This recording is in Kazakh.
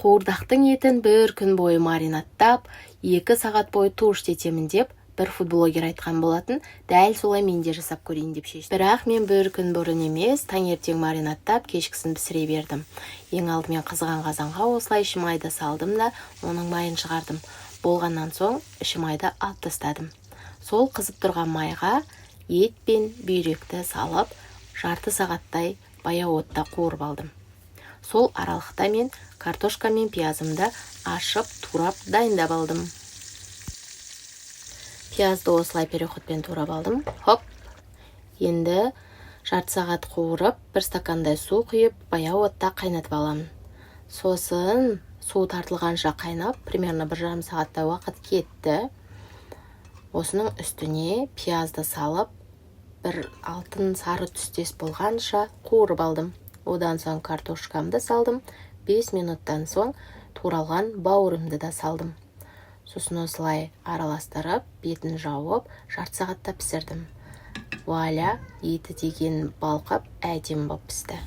Қуырдақтың етін бір күн бойы маринаттап, 2 сағат бойы туыштетемін деп бір фудблогер айтқан болатын. Дәл солай мен де жасап көрейін деп шештім. Бірақ мен бір күн бұрын емес, таңертең маринаттап, кешкісін пісіре бердім. Ең алдымен қызған қазанға осылай іші майды салдым да, оның майын шығардым. Болғаннан соң іші майды алып тастадым. Сол қызып тұрған майға ет пен бүйректі салып, жарты сағаттай баяу отта қуырып алдым. Сол аралықта мен картошка мен пиязымды ашып, турап дайындап алдым. Пиязды осылай переходпен турап алдым. Хоп! Енді жарты сағат қуырып, 1 стакандай су құйып, баяу отта қайнатып аламын. Сосын су тартылғанша қайнап, примерно 1,5 сағаттай уақыт кетті. Осының үстіне пиязды салып, бір алтын сары түстес болғанша қуырып алдым. Одан соң картошкамды салдым. 5 минуттан соң туралған бауырымды да салдым. Сосын осылай араластырып, бетін жауып, жарты сағатта пісірдім. Вуаля, еті деген балқып, әдемі болып пісті.